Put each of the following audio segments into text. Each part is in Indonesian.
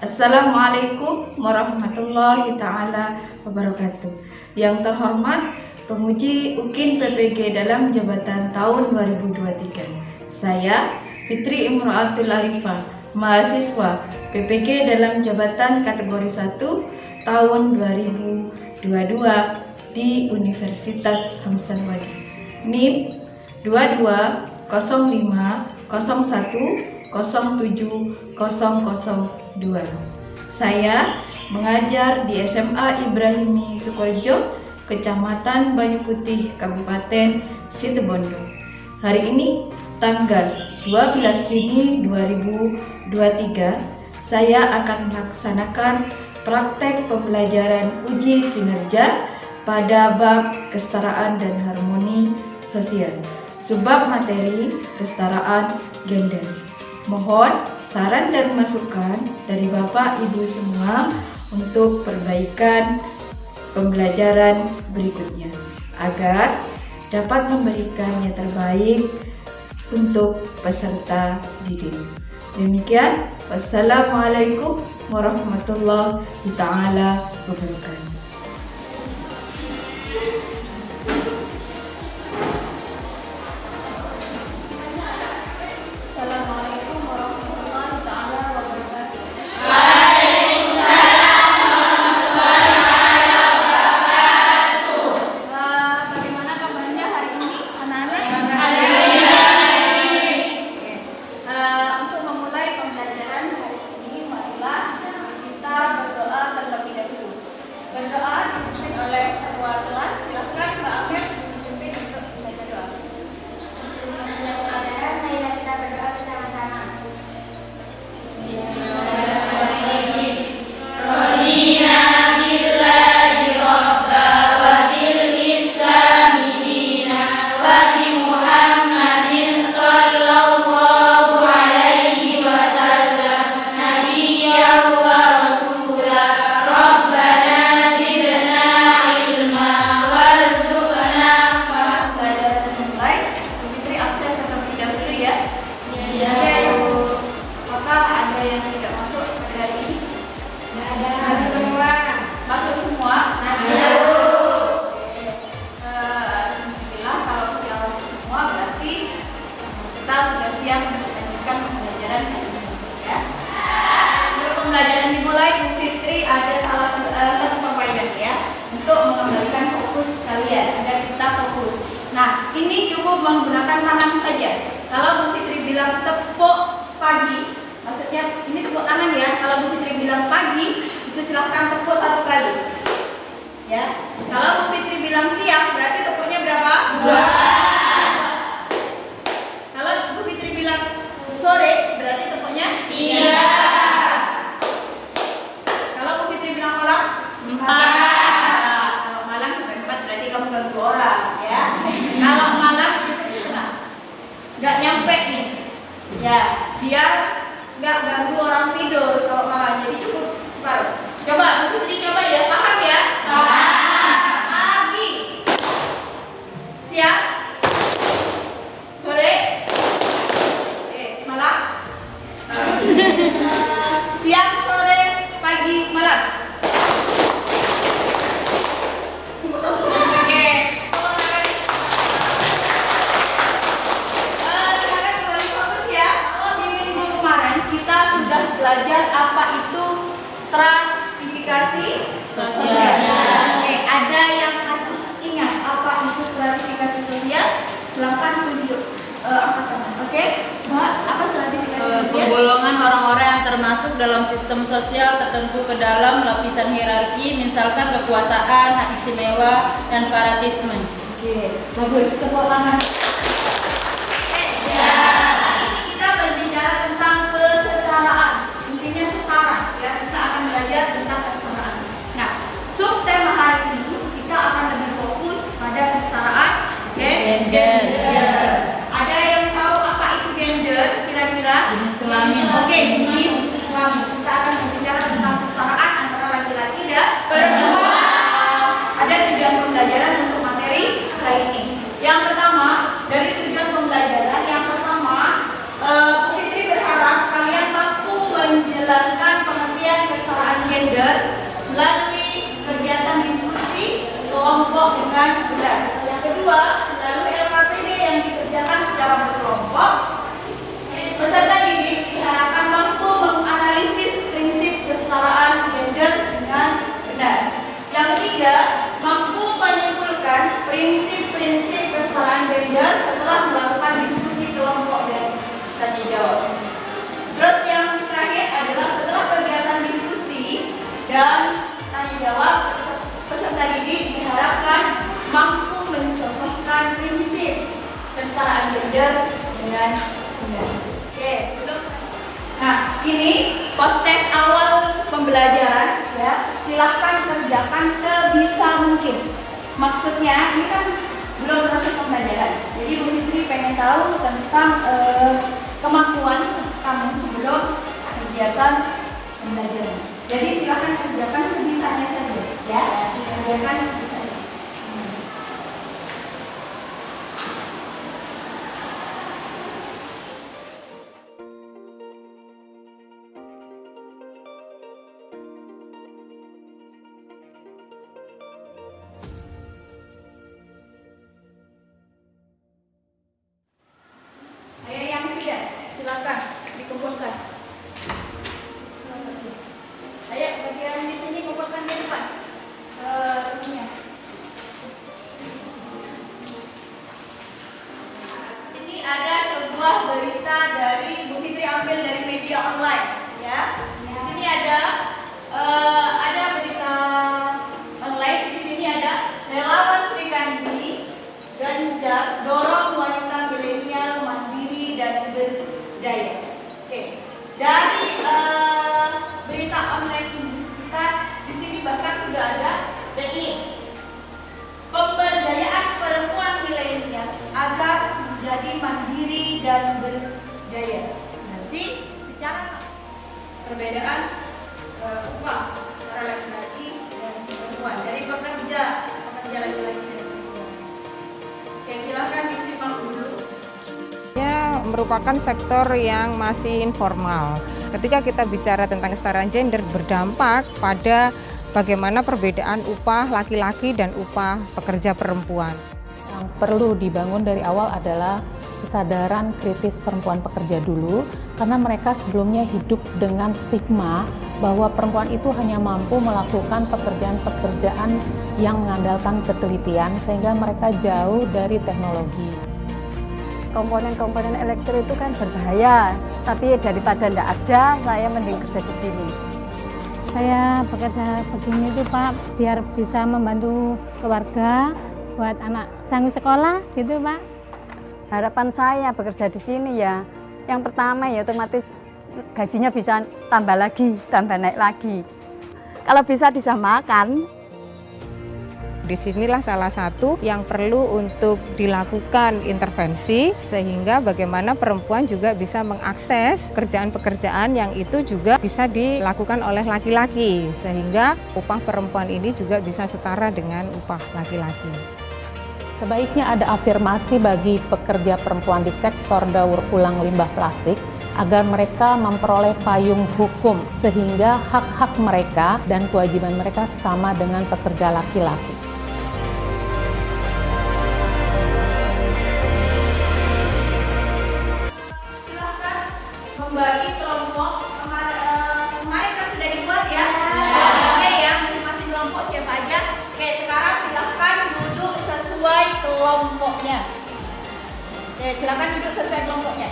Assalamualaikum warahmatullahi ta'ala wabarakatuh. Yang terhormat penguji UKIN PPG dalam jabatan tahun 2023. Saya Fitri Imro'atul Arifah, mahasiswa PPG dalam jabatan kategori 1 tahun 2022 di Universitas Hamsanwadi. NIM 220501070002. Saya mengajar di SMA Ibrahimi Sukorejo, Kecamatan Banyu Putih, Kabupaten Situbondo. Hari ini tanggal 12 Juni 2023, saya akan melaksanakan praktek pembelajaran uji kinerja pada bab kesetaraan dan harmoni sosial, subbab materi kesetaraan gender. Mohon saran dan masukan dari Bapak Ibu semua untuk perbaikan pembelajaran berikutnya agar dapat memberikan yang terbaik untuk peserta didik. Demikian, wassalamualaikum warahmatullahi taala wabarakatuh. Pembelajaran dimulai, Bu Fitri ada satu permainan ya untuk mengembalikan fokus kalian agar kita fokus. Nah, ini cukup menggunakan tangan saja. Kalau Bu Fitri bilang tepuk pagi, maksudnya ini tepuk tangan ya. Kalau Bu Fitri bilang pagi, itu silahkan tepuk 1 kali. Ya. Kalau Bu Fitri bilang siang, berarti tepuknya berapa? 2. Kalau Bu Fitri bilang sore, berarti tepuknya 3. Kalau malam sampai 4 berarti kamu ganggu orang ya. Kalau malam nggak nyampe nih ya, biar nggak ganggu orang tidur kalau malam, jadi cukup separuh. Coba Bu Fitri coba ya, paham ya? Pagi, siang, sore, malam. Siang, sore, pagi, malam. Belajar apa itu stratifikasi sosial. Oke, ada yang masih ingat apa itu stratifikasi sosial? Silakan tunjuk angkat tangan. Oke, Mbak, apa stratifikasi sosial? Penggolongan orang-orang yang termasuk dalam sistem sosial tertentu ke dalam lapisan hierarki, misalkan kekuasaan, hak istimewa, dan fanatisme. Oke, bagus. Tepuk tangan. Tentang kesetaraan. Nah, subtema hari ini kita akan lebih fokus pada kesetaraan gender. Ada yang tahu apa itu gender? Kira-kira? Jenis kelamin. Oke, jenis kelamin. Kita akan berbicara tentang kesetaraan antara laki-laki dan perempuan. Ada tujuan pembelajaran untuk materi hari ini. Yang pertama, dari tujuan pembelajaran yang pertama, Bu Fitri berharap kalian mampu menjelaskan pengertian ini post test awal pembelajaran ya. Silahkan kerjakan sebisa mungkin. Maksudnya ini kan belum proses pembelajaran. Jadi Bu Fitri pengen tahu tentang kemampuan kamu sebelum kegiatan pembelajaran. Jadi silahkan kerjakan sebisanya saja ya. Kerjakan sebisanya. Ayo yang sudah, silakan dikumpulkan. Ayo bagian di sini kumpulkan di depan. Ininya. Sini ada sebuah berita dari Bu Fitri, ambil dari media online, ya. Di sini ada berita online. Di sini ada relawan Frikandi Ganjar dorong wanita milenial mandiri dan berdaya. Oke, dari berita online ini kita di sini bahkan sudah ada, dan ini pemberdayaan perempuan milenial agar menjadi mandiri dan berdaya. Nanti secara perbedaan upah antara laki-laki dan perempuan, dari pekerja laki-laki dan perempuan. Oke, silakan disimak dulu. Merupakan sektor yang masih informal. Ketika kita bicara tentang kesetaraan gender, berdampak pada bagaimana perbedaan upah laki-laki dan upah pekerja perempuan. Yang perlu dibangun dari awal adalah kesadaran kritis perempuan pekerja dulu, karena mereka sebelumnya hidup dengan stigma bahwa perempuan itu hanya mampu melakukan pekerjaan-pekerjaan yang mengandalkan ketelitian, sehingga mereka jauh dari teknologi. Komponen-komponen elektrik itu kan berbahaya, tapi daripada tidak ada, saya mending kerja di sini. Saya bekerja begini itu Pak, biar bisa membantu keluarga, buat anak sanggup sekolah gitu Pak. Harapan saya bekerja di sini ya, yang pertama ya otomatis gajinya bisa tambah naik lagi. Kalau bisa disamakan. Disinilah salah satu yang perlu untuk dilakukan intervensi, sehingga bagaimana perempuan juga bisa mengakses pekerjaan-pekerjaan yang itu juga bisa dilakukan oleh laki-laki, sehingga upah perempuan ini juga bisa setara dengan upah laki-laki. Sebaiknya ada afirmasi bagi pekerja perempuan di sektor daur ulang limbah plastik agar mereka memperoleh payung hukum sehingga hak-hak mereka dan kewajiban mereka sama dengan pekerja laki-laki. Silakan membagi kelompok. Kemarin kan sudah dibuat ya. Oke ya, masing-masing kelompok siapa aja. Oke, sekarang silakan duduk sesuai kelompoknya. Oke, silakan duduk sesuai kelompoknya.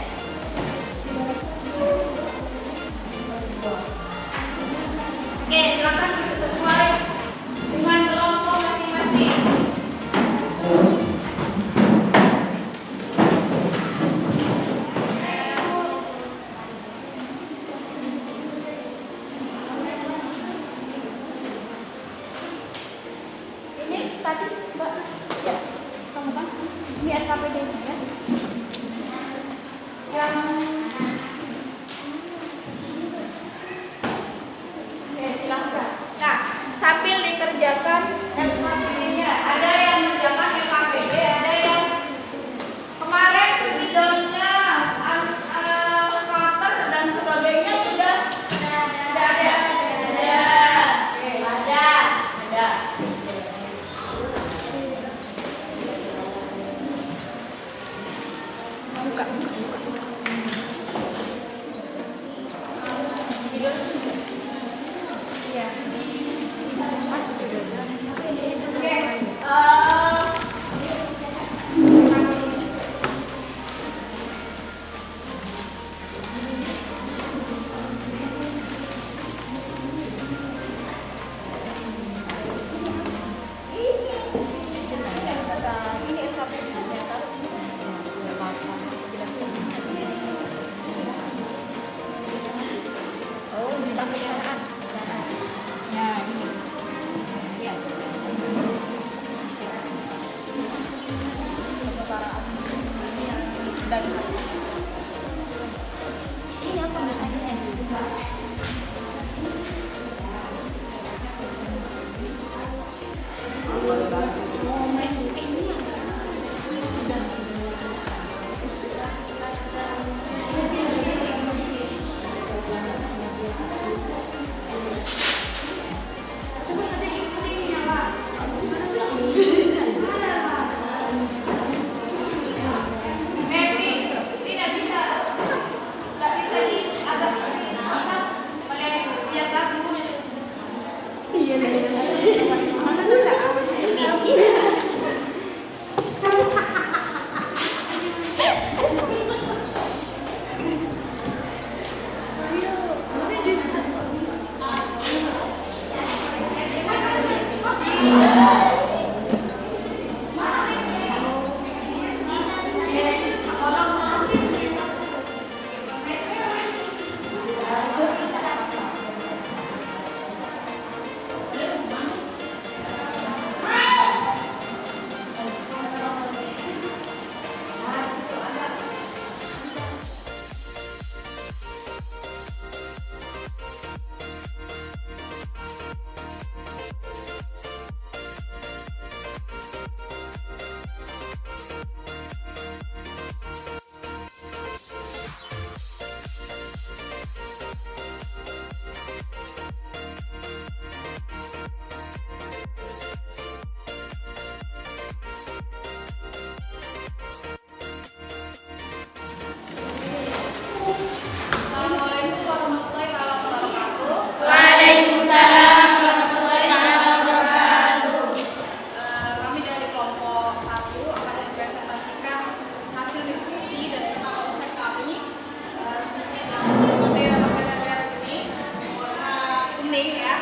Oke, silakan duduk sesuai dengan kelompok masing-masing. Ini tadi Mbak, ya, kamu kan? Ini RKPD-nya ya. Assalamualaikum warahmatullahi wabarakatuh. Waalaikumsalam warahmatullahi wabarakatuh. Kami dari kelompok 1 akan mempresentasikan hasil diskusi dari konsep kami seperti dalam material ini warna kuning ya.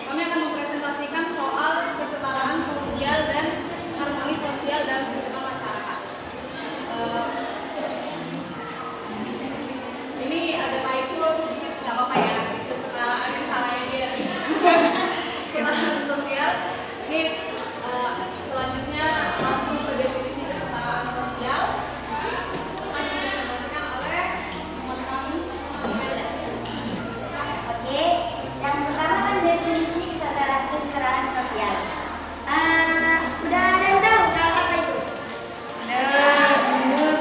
Kami akan mempresentasikan soal kesetaraan sosial dan harmoni sosial dan kehidupan masyarakat. Ini ada title sedikit, nggak apa-apa ya. Kesetaraan salahnya dia. Kesetaraan sosial. Ini selanjutnya langsung ke definisi kesetaraan sosial. Akan dipresentasikan oleh teman kami. Oke, yang pertama kan definisi kesetaraan sosial. Udah ada yang tahu kalau apa itu? Belum.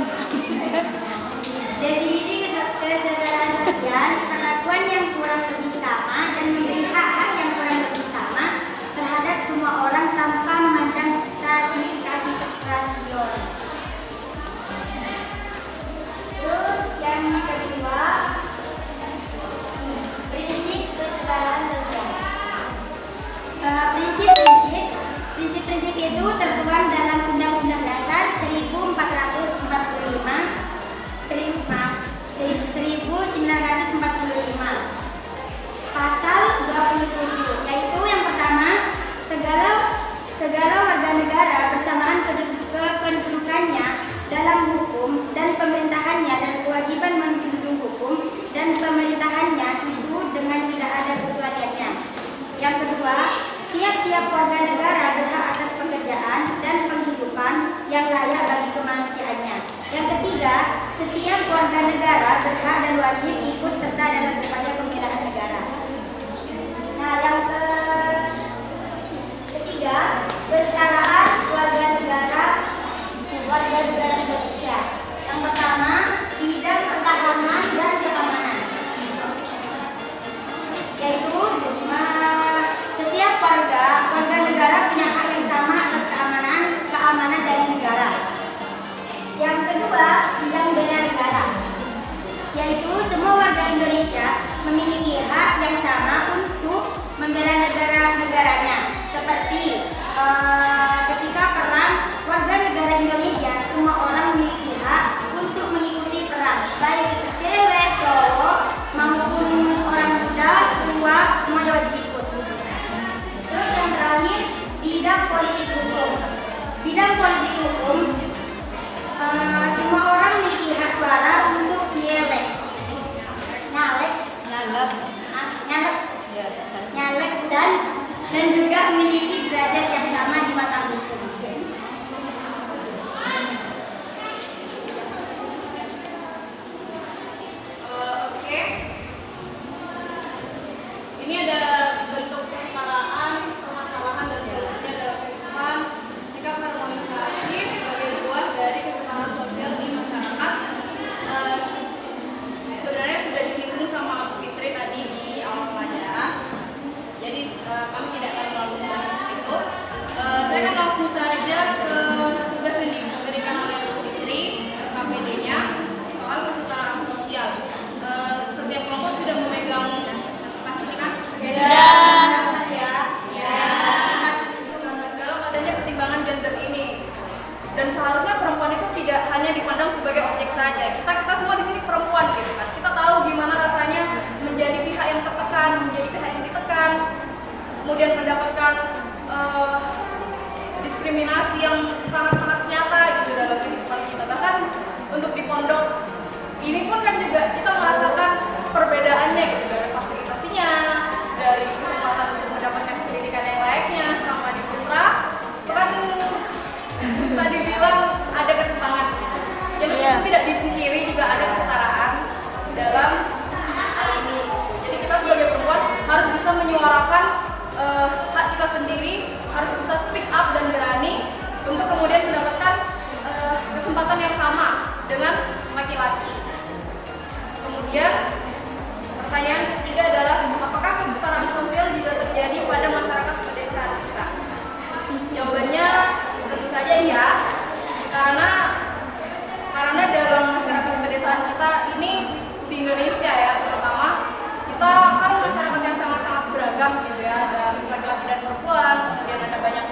Definisi kesetaraan sosial, perlakuan yang kurang lebih sama dan memberi hak-hak yang kurang lebih sama terhadap semua orang tanpa memandang stratifikasi rasial. Terus yang kedua, prinsip kesetaraan sosial. Prinsip-prinsip itu tertuang dalam Undang-Undang Dasar 1945 Pasal 27, yaitu yang pertama, segala warga negara bersamaan kependudukannya dalam hukum dan pemerintahannya dan kewajiban menjunjung hukum dan pemerintahannya itu dengan tidak ada kecualiannya. Yang kedua, tiap-tiap warga negara berhak atas pekerjaan dan penghidupan yang layak bagi kemanusiaannya. Yang ketiga, setiap warga negara berhak dan wajib ikut serta dalam upaya pembinaan negara. Nah, yang ketiga, kesetaraan warga negara Indonesia. Yang pertama, bidang pertahanan dan keamanan, yaitu setiap warga negara punya hak yang sama atas keamanan dari negara. Yang kedua, bidang bela negara, yaitu semua warga Indonesia memiliki hak yang sama untuk membela negaranya. Seperti ketika perang, warga negara Indonesia semua orang memiliki hak untuk mengikuti perang, baik itu cewek, cowok, maupun orang muda, tua, semuanya wajib ikut. Terus yang terakhir, bidang politik hukum. Bidang politik hukum, semua orang memiliki hak suara untuk nyalek, dan juga memiliki derajat yang sama di Kemudian pertanyaan ketiga adalah apakah kesetaraan sosial juga terjadi pada masyarakat pedesaan kita? Jawabannya tentu saja iya, karena dalam masyarakat pedesaan kita ini di Indonesia ya terutama, kita kan masyarakat yang sangat-sangat beragam gitu ya, ada laki-laki dan perempuan, kemudian ada banyak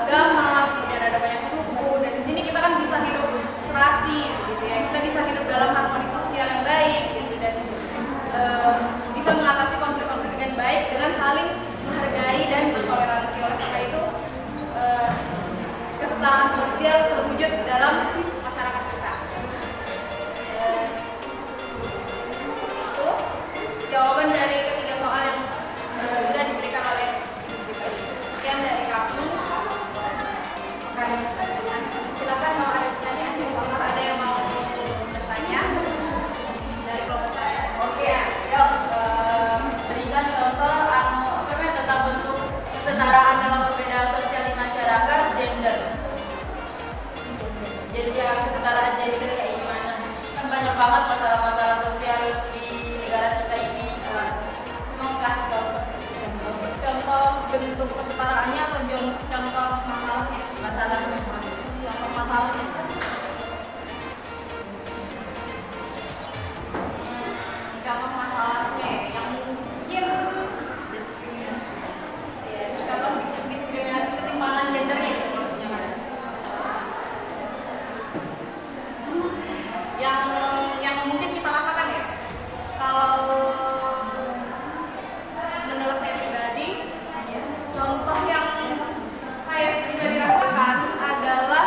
agama, kemudian ada banyak suku, dan di sini kita kan bisa hidup serasi gitu ya, kita bisa hidup dalam harmoni sosial yang baik gitu, dan bisa mengatasi konflik-konflik dengan baik dengan saling menghargai dan bertoleransi. Oleh karena itu kesetaraan sosial terwujud dalam masyarakat kita. Itu jawaban dari ketiga soal yang sudah diberikan oleh Ibu tadi. Sekian dari kami. Silakan kalau ada pertanyaan, kalau ada yang mau bertanya dari kelompok saya. Oke, yuk berikan contoh tentang bentuk kesetaraan dalam perbedaan sosial di masyarakat, gender. Jadi ya kesetaraan gender kayak gimana? Kan banyak banget masalah-masalah sosial di negara kita ini. Mau kasih contoh? Contoh bentuk kesetaraannya atau contoh masalahnya? Masalahnya. Contoh masalahnya. Contoh masalahnya yang mungkin contoh diskriminasi ketimpangan gendernya itu maksudnya kan? Yang mungkin kita rasakan ya, kalau menurut saya pribadi, contoh yang saya pribadi rasakan adalah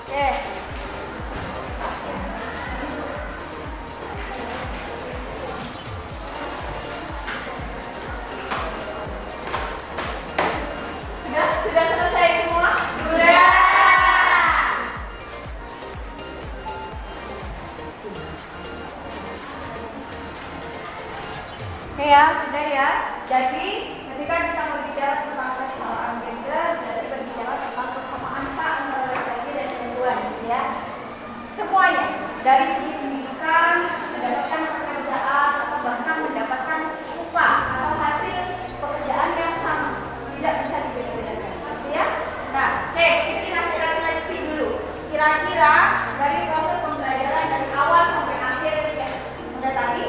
Oke. Sudah selesai semua? Sudah. Oke ya, sudah ya. Jadi ketika kita berbicara tentang kesetaraan gender, berarti berbicara tentang kesamaan hak antara laki-laki dan perempuan, gitu ya. Semuanya dari segi pendidikan, mendapatkan pekerjaan atau bahkan mendapatkan upah atau hasil pekerjaan yang sama, tidak bisa dibeda-bedakan, gitu ya. Nah, ini masih refleksi dulu. Kira-kira dari proses pembelajaran dari awal sampai akhir ya, udah tadi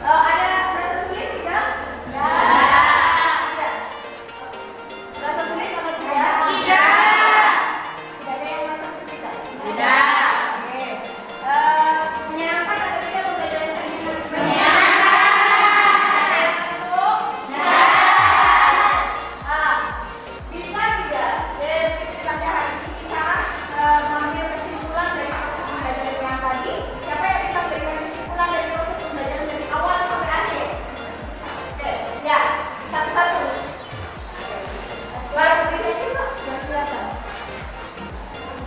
ada merasa sulit tidak? Tidak. Merasa sulit atau tidak? Tidak. Tidak ada yang merasa kesulitan? Tidak. Oke. Menyenangkan atau tidak pembelajaran hari ini? Menyenangkan. Menyenangkan. Bisa tidak dari pelajaran hari ini kita mengambil kesimpulan dari proses pembelajaran yang tadi? Siapa yang bisa memberikan kesimpulan dari proses pembelajaran dari awal sampai akhir? Oke, ya, satu-satu. Suara berdiri juga, sudah kelihatan.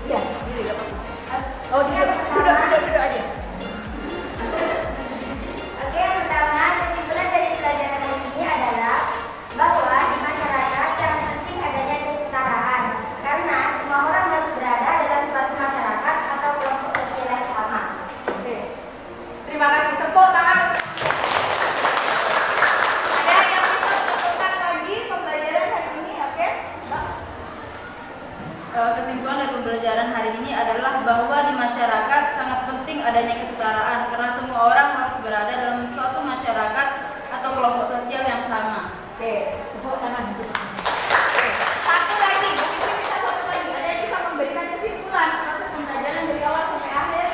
Iya, diri gak apa-apa. Oh, duduk aja. Oke, yang pertama, kesimpulan dari pelajaran hari ini adalah bahwa di masyarakat sangat penting adanya kesetaraan karena semua orang harus berada dalam suatu masyarakat atau kelompok sosial yang sama. Oke. Terima kasih. Tepuk tangan. Ada yang bisa menentukan lagi pembelajaran hari ini, oke? Mbak? Kesimpulan dari pembelajaran hari ini adalah bahwa di masyarakat sangat penting adanya kesetaraan karena semua orang harus berada dalam suatu masyarakat atau kelompok sosial yang sama. Oke, tepuk tangan. Oke. Satu lagi, mungkin bisa satu lagi. Ada yang bisa memberikan kesimpulan proses pembelajaran dari awal sampai akhir?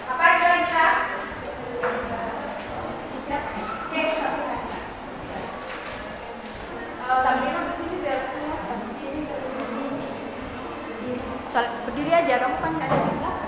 Apa kira-kira? Oke, Sabrina berdiri biar kelihatan. Berdiri aja, kamu kan nggak ada di belakang.